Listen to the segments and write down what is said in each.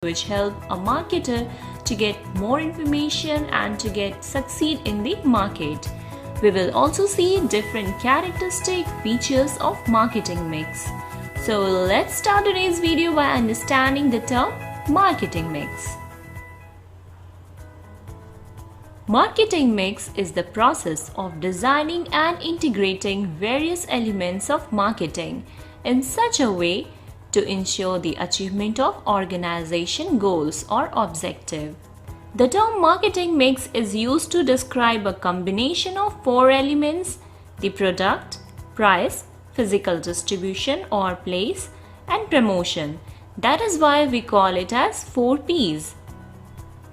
which help a marketer to get more information and to get succeed in the market. We will also see different characteristic features of marketing mix. So let's start today's video by understanding the term marketing mix. Marketing mix is the process of designing and integrating various elements of marketing in such a way to ensure the achievement of organization goals or objective. The term marketing mix is used to describe a combination of four elements: the product, price, physical distribution or place, and promotion. That is why we call it as 4 Ps.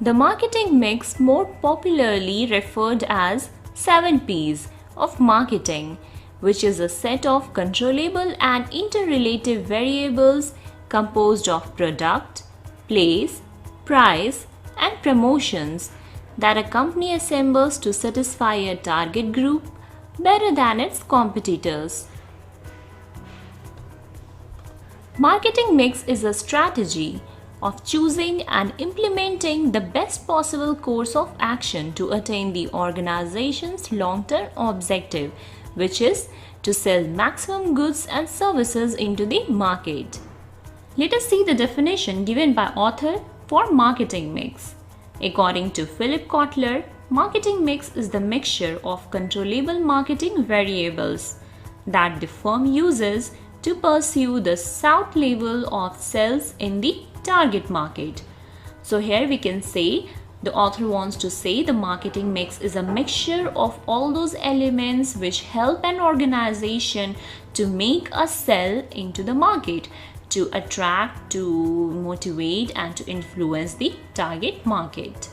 The marketing mix, more popularly referred as 7 Ps of marketing, which is a set of controllable and interrelative variables composed of product, place, price, and promotions that a company assembles to satisfy a target group better than its competitors. Marketing mix is a strategy of choosing and implementing the best possible course of action to attain the organization's long-term objective, which is to sell maximum goods and services into the market. Let us see the definition given by author for marketing mix. According to Philip Kotler, marketing mix is the mixture of controllable marketing variables that the firm uses to pursue the sought level of sales in the target market. So here we can say the author wants to say the marketing mix is a mixture of all those elements which help an organization to make a sell into the market, to attract, to motivate, and to influence the target market.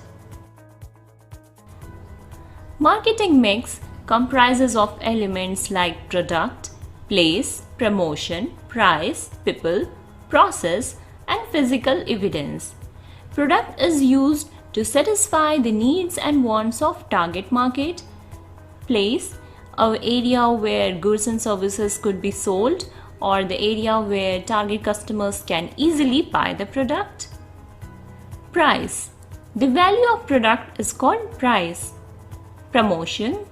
Marketing mix comprises of elements like product, place, promotion, price, people, process, and physical evidence. Product is used to satisfy the needs and wants of target market. Place, an area where goods and services could be sold, or the area where target customers can easily buy the product. Price, the value of product is called price. Promotion,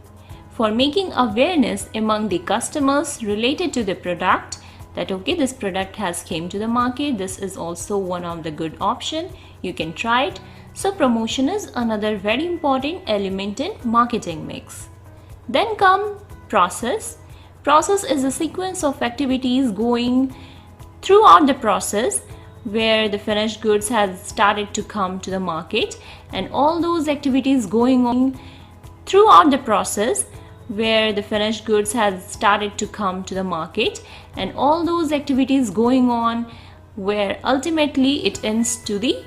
for making awareness among the customers related to the product, that okay, this product has came to the market, this is also one of the good option, you can try it. So promotion is another very important element in marketing mix. Then come process. Process is a sequence of activities going throughout the process where the finished goods has started to come to the market, and all those activities going on throughout the process where the finished goods has started to come to the market, and all those activities going on where ultimately it ends to the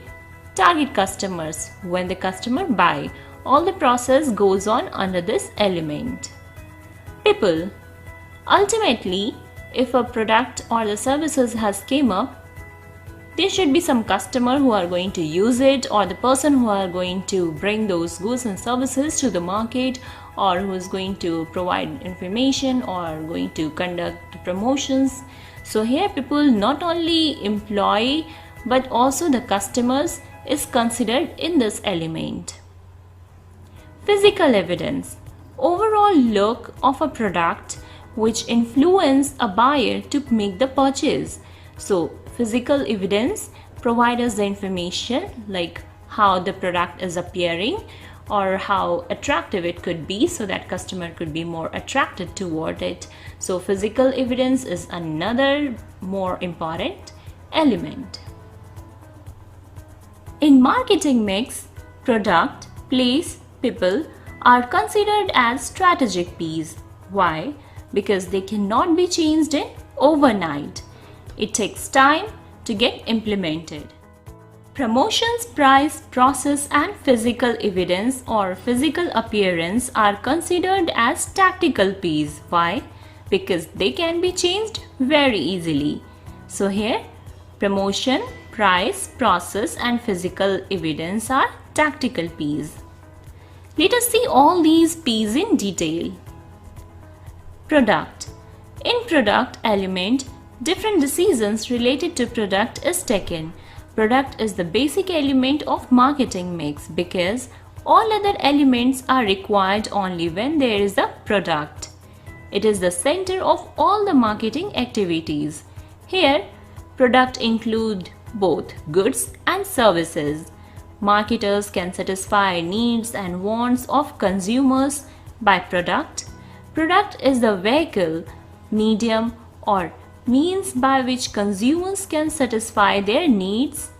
target customers when the customer buy. All the process goes on under this element. People. Ultimately, if a product or the services has came up, there should be some customer who are going to use it, or the person who are going to bring those goods and services to the market, or who is going to provide information or going to conduct promotions. So here people, not only employee but also the customers is considered in this element. Physical evidence, overall look of a product which influence a buyer to make the purchase. So physical evidence provide us the information like how the product is appearing or how attractive it could be, so that customer could be more attracted toward it. So physical evidence is another more important element. In marketing mix, product, place, people are considered as strategic Ps. Why? Because they cannot be changed in overnight. It takes time to get implemented. Promotions, price, process, and physical evidence or physical appearance are considered as tactical Ps. Why? Because they can be changed very easily. So here, promotion, price, process, and physical evidence are tactical Ps. Let us see all these Ps in detail. Product. In product element, different decisions related to product is taken. Product is the basic element of marketing mix because all other elements are required only when there is a product. It is the center of all the marketing activities. Here, product include both goods and services. Marketers can satisfy needs and wants of consumers by product. Product is the vehicle, medium, or means by which consumers can satisfy their needs.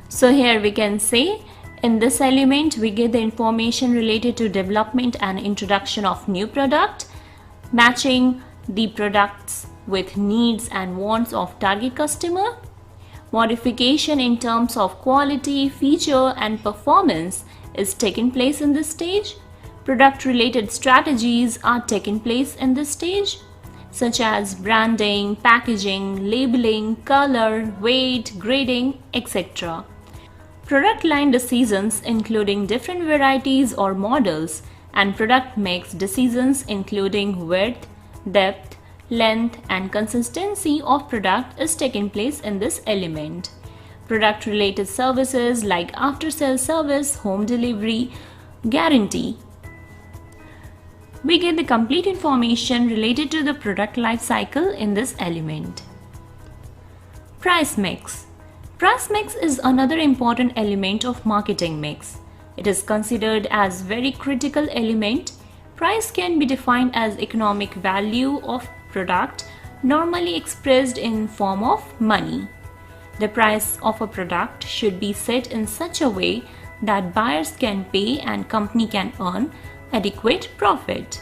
So here we can say in this element we get the information related to development and introduction of new product, matching the products with needs and wants of target customer, modification in terms of quality, feature and performance is taking place in this stage. Product related strategies are taking place in this stage, such as branding, packaging, labeling, color, weight, grading, etc. Product line decisions including different varieties or models, and product mix decisions including width, depth, length and consistency of product is taking place in this element. Product related services like after sale service, home delivery, guarantee. We get the complete information related to the product life cycle in this element. Price mix. Price mix is another important element of marketing mix. It is considered as very critical element. Price can be defined as economic value of product, normally expressed in form of money. The price of a product should be set in such a way that buyers can pay and company can earn adequate profit.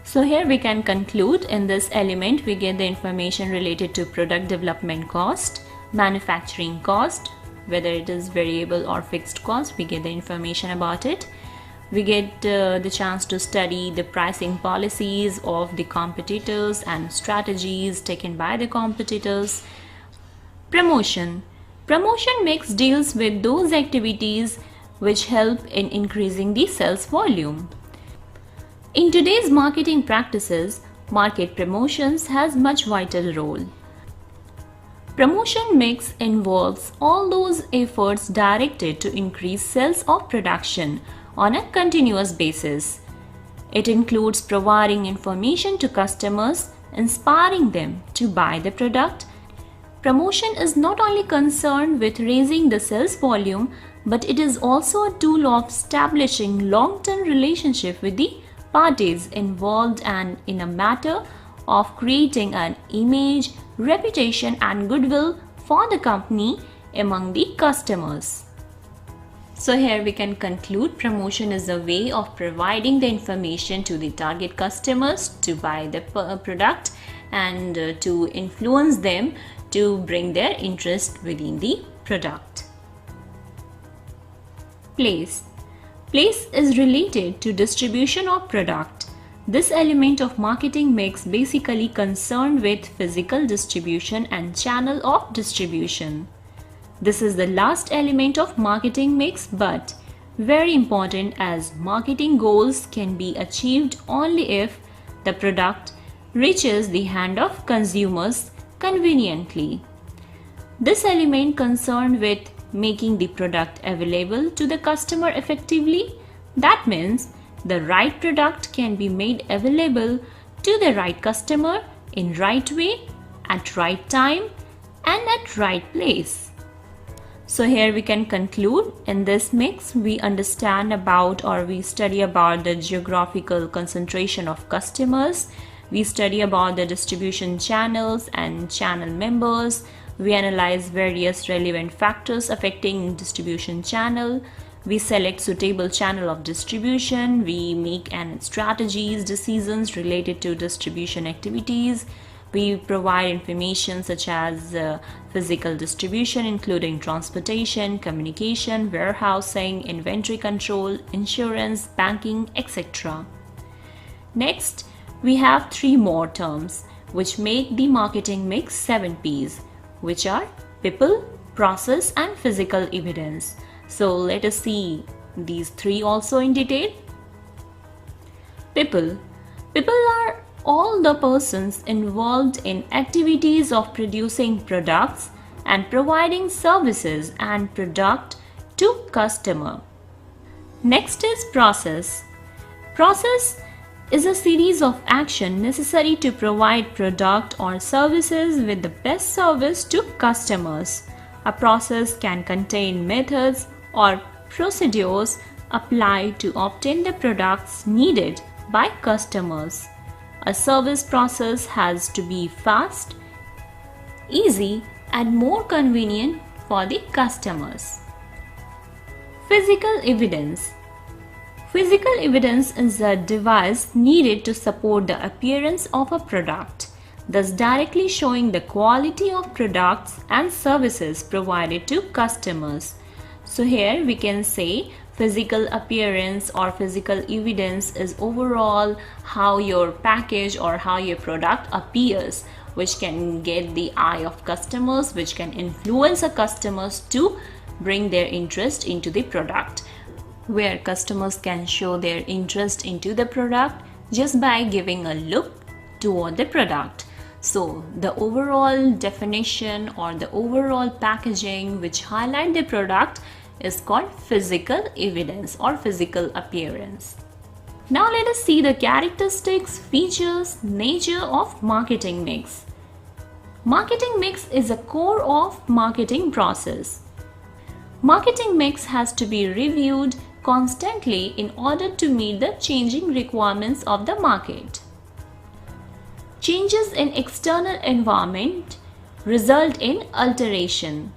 So here we can conclude in this element we get the information related to product development cost, manufacturing cost, whether it is variable or fixed cost, we get the information about it. We get the chance to study the pricing policies of the competitors and strategies taken by the competitors. Promotion. Promotion mix deals with those activities which help in increasing the sales volume. In today's marketing practices, market promotions has much vital role. Promotion mix involves all those efforts directed to increase sales of production on a continuous basis. It includes providing information to customers, inspiring them to buy the product. Promotion is not only concerned with raising the sales volume, but it is also a tool of establishing long-term relationship with the parties involved and in a matter of creating an image, reputation and goodwill for the company among the customers. So here we can conclude promotion is a way of providing the information to the target customers to buy the product and to influence them to bring their interest within the product. Place. Place is related to distribution of product. This element of marketing mix basically concerned with physical distribution and channel of distribution. This is the last element of marketing mix but very important as marketing goals can be achieved only if the product reaches the hand of consumers conveniently. This element concerned with making the product available to the customer effectively. That means the right product can be made available to the right customer in right way, at right time and at right place. So here we can conclude in this mix we understand about or we study about the geographical concentration of customers. We study about the distribution channels and channel members. We analyze various relevant factors affecting distribution channel. We select suitable channel of distribution. We make strategies, decisions related to distribution activities. We provide information such as physical distribution including transportation, communication, warehousing, inventory control, insurance, banking, etc. Next, we have 3 more terms which make the marketing mix 7 P's, which are people, process and physical evidence. So let us see these 3 also in detail. People. People are all the persons involved in activities of producing products, and providing services and product to customer. Next is process. Process is a series of action necessary to provide product or services with the best service to customers. A process can contain methods or procedures applied to obtain the products needed by customers. A service process has to be fast, easy, and more convenient for the customers. Physical evidence. Physical evidence is a device needed to support the appearance of a product, thus directly showing the quality of products and services provided to customers. So here we can say physical appearance or physical evidence is overall how your package or how your product appears, which can get the eye of customers, which can influence the customers to bring their interest into the product, where customers can show their interest into the product just by giving a look toward the product. So the overall definition or the overall packaging which highlight the product is called physical evidence or physical appearance. Now let us see the characteristics, features, nature of marketing mix. Marketing mix is a core of marketing process. Marketing mix has to be reviewed constantly in order to meet the changing requirements of the market. Changes in external environment result in alteration.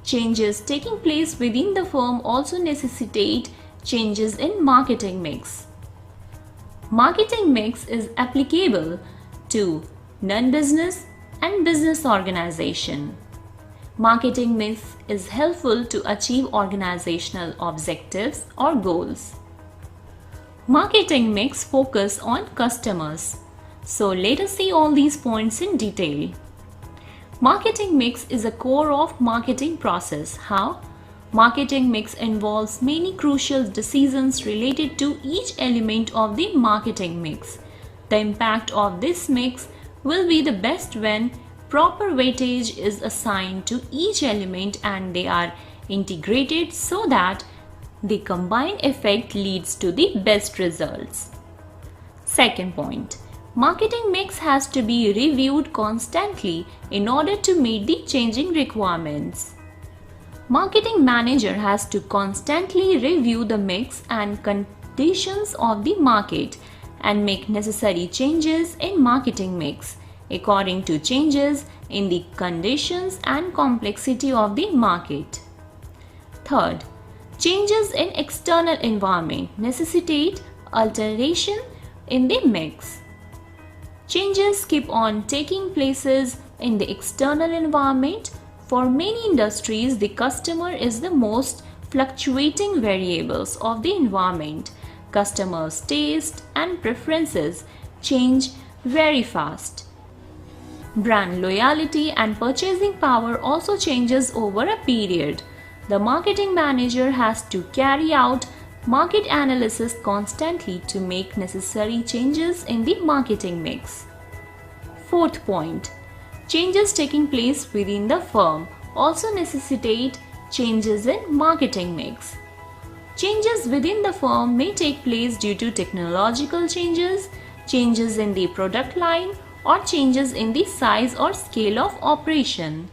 Changes taking place within the firm also necessitate changes in marketing mix. Marketing mix is applicable to non-business and business organization. Marketing mix is helpful to achieve organizational objectives or goals. Marketing mix focus on customers. So let us see all these points in detail. Marketing mix is a core of marketing process. How? Marketing mix involves many crucial decisions related to each element of the marketing mix. The impact of this mix will be the best when proper weightage is assigned to each element and they are integrated so that the combined effect leads to the best results. Second point, marketing mix has to be reviewed constantly in order to meet the changing requirements. Marketing manager has to constantly review the mix and conditions of the market and make necessary changes in marketing mix according to changes in the conditions and complexity of the market. Third, changes in external environment necessitate alteration in the mix. Changes keep on taking places in the external environment. For many industries, the customer is the most fluctuating variables of the environment. Customers' taste and preferences change very fast. Brand loyalty and purchasing power also changes over a period. The marketing manager has to carry out market analysis constantly to make necessary changes in the marketing mix. Fourth point, changes taking place within the firm also necessitate changes in marketing mix. Changes within the firm may take place due to technological changes, changes in the product line, or changes in the size or scale of operation.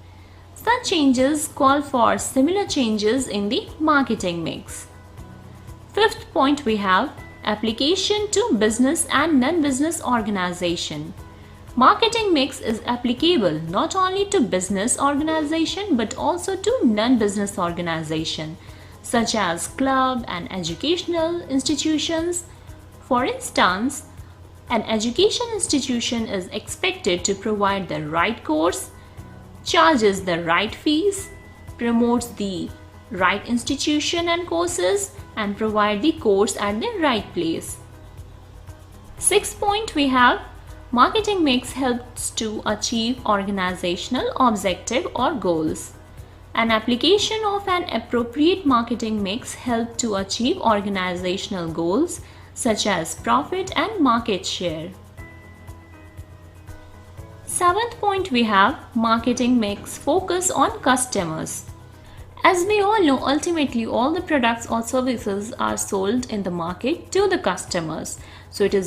Such changes call for similar changes in the marketing mix. Fifth point we have application to business and non-business organization. Marketing mix is applicable not only to business organization but also to non-business organization such as club and educational institutions. For instance, an education institution is expected to provide the right course, charges the right fees, promotes the right institution and courses, and provide the course at the right place. Sixth point we have marketing mix helps to achieve organizational objective or goals. An application of an appropriate marketing mix helps to achieve organizational goals such as profit and market share. Seventh point we have marketing mix focus on customers. As we all know, ultimately all the products or services are sold in the market to the customers. So it is